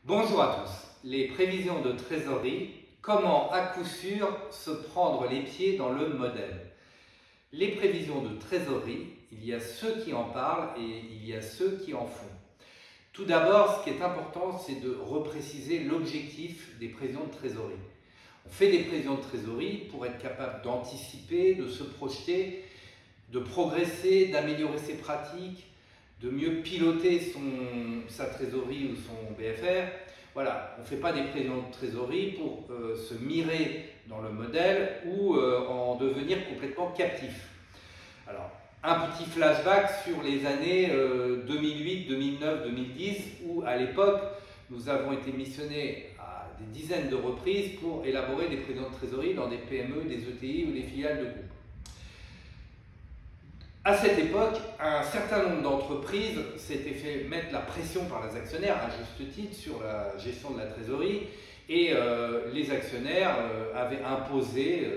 Bonjour à tous. Les prévisions de trésorerie, comment à coup sûr se prendre les pieds dans le modèle? Les prévisions de trésorerie, il y a ceux qui en parlent et il y a ceux qui en font. Tout d'abord, ce qui est important, c'est de repréciser l'objectif des prévisions de trésorerie. On fait des prévisions de trésorerie pour être capable d'anticiper, de se projeter, de progresser, d'améliorer ses pratiques, de mieux piloter sa trésorerie ou son BFR. Voilà, on ne fait pas des prévisions de trésorerie pour se mirer dans le modèle ou en devenir complètement captif. Alors, un petit flashback sur les années 2008, 2009, 2010 où à l'époque nous avons été missionnés à des dizaines de reprises pour élaborer des prévisions de trésorerie dans des PME, des ETI ou des filiales de groupes. À cette époque, un certain nombre d'entreprises s'étaient fait mettre la pression par les actionnaires, à juste titre, sur la gestion de la trésorerie, et les actionnaires avaient imposé,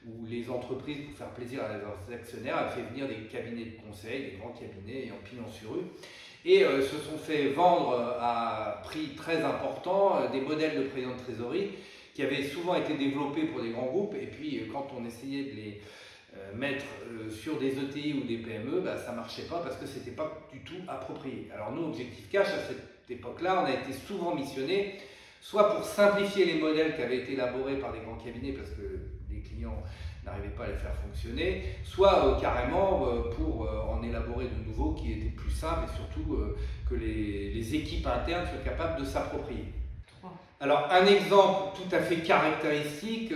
ou les entreprises, pour faire plaisir à leurs actionnaires, avaient fait venir des cabinets de conseil, des grands cabinets ayant pignon sur rue, et se sont fait vendre à prix très important des modèles de prévision de trésorerie qui avaient souvent été développés pour des grands groupes, et puis quand on essayait de les mettre sur des ETI ou des PME, ça ne marchait pas parce que ce n'était pas du tout approprié. Alors nous, Objectif Cash, à cette époque-là, on a été souvent missionnés, soit pour simplifier les modèles qui avaient été élaborés par des grands cabinets parce que les clients n'arrivaient pas à les faire fonctionner, soit carrément pour en élaborer de nouveaux qui étaient plus simples et surtout que les équipes internes soient capables de s'approprier. Alors un exemple tout à fait caractéristique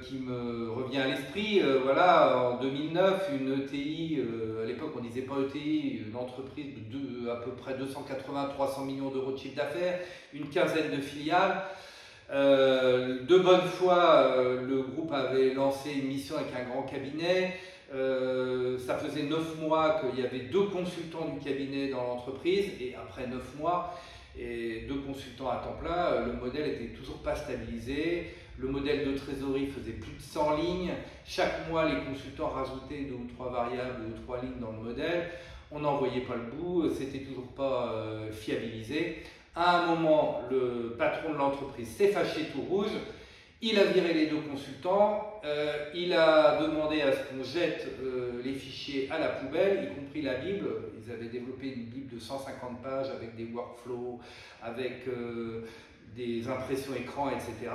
qui me revient à l'esprit, voilà, en 2009, une ETI, à l'époque on ne disait pas ETI, une entreprise de à peu près 280-300 millions d'euros de chiffre d'affaires, une quinzaine de filiales. De bonne foi, le groupe avait lancé une mission avec un grand cabinet. Ça faisait 9 mois qu'il y avait 2 consultants du cabinet dans l'entreprise et après 9 mois, et 2 consultants à temps plein, le modèle n'était toujours pas stabilisé, le modèle de trésorerie faisait plus de 100 lignes, chaque mois les consultants rajoutaient 2 ou 3 variables, 2 ou 3 lignes dans le modèle, on n'en voyait pas le bout, c'était toujours pas fiabilisé. À un moment, le patron de l'entreprise s'est fâché tout rouge, il a viré les 2 consultants, il a demandé à ce qu'on jette les fichiers à la poubelle, y compris la Bible. Ils avaient développé une Bible de 150 pages avec des workflows, avec des impressions écran, etc.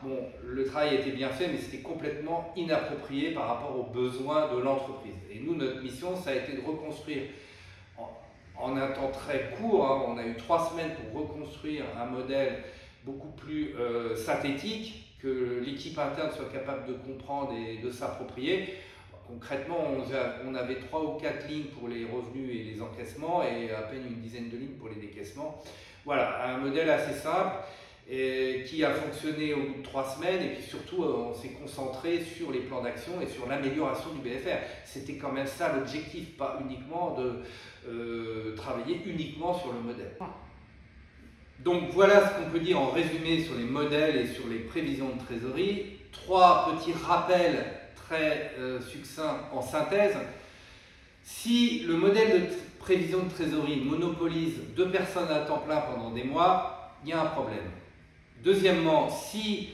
Bon, le travail était bien fait, mais c'était complètement inapproprié par rapport aux besoins de l'entreprise. Et nous, notre mission, ça a été de reconstruire en un temps très court, hein, on a eu 3 semaines pour reconstruire un modèle beaucoup plus synthétique, que l'équipe interne soit capable de comprendre et de s'approprier. Concrètement, on avait 3 ou 4 lignes pour les revenus et les encaissements et à peine une dizaine de lignes pour les décaissements. Voilà, un modèle assez simple et qui a fonctionné au bout de 3 semaines et puis surtout on s'est concentré sur les plans d'action et sur l'amélioration du BFR. C'était quand même ça l'objectif, pas uniquement de travailler uniquement sur le modèle. Donc voilà ce qu'on peut dire en résumé sur les modèles et sur les prévisions de trésorerie. 3 petits rappels très succincts en synthèse. Si le modèle de prévision de trésorerie monopolise 2 personnes à temps plein pendant des mois, il y a un problème. Deuxièmement, si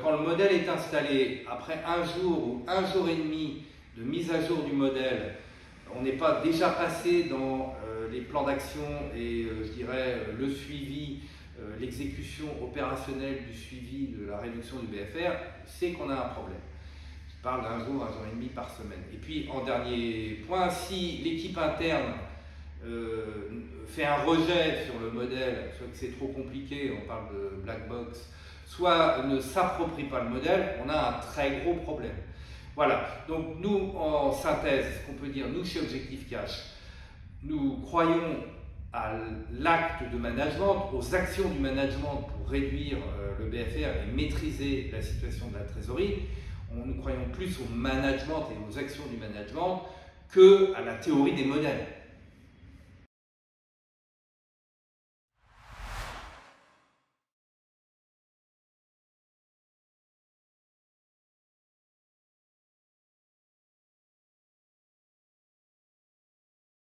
quand le modèle est installé, après 1 jour ou 1 jour et demi de mise à jour du modèle, on n'est pas déjà passé dans les plans d'action et je dirais le suivi, l'exécution opérationnelle du suivi de la réduction du BFR, c'est qu'on a un problème. Je parle d'1 jour, 1 jour et demi par semaine. Et puis en dernier point, si l'équipe interne fait un rejet sur le modèle, soit que c'est trop compliqué, on parle de black box, soit ne s'approprie pas le modèle, on a un très gros problème. Voilà, donc nous en synthèse, ce qu'on peut dire, nous chez Objectif Cash, nous croyons à l'acte de management, aux actions du management pour réduire le BFR et maîtriser la situation de la trésorerie. Nous croyons plus au management et aux actions du management qu'à la théorie des modèles.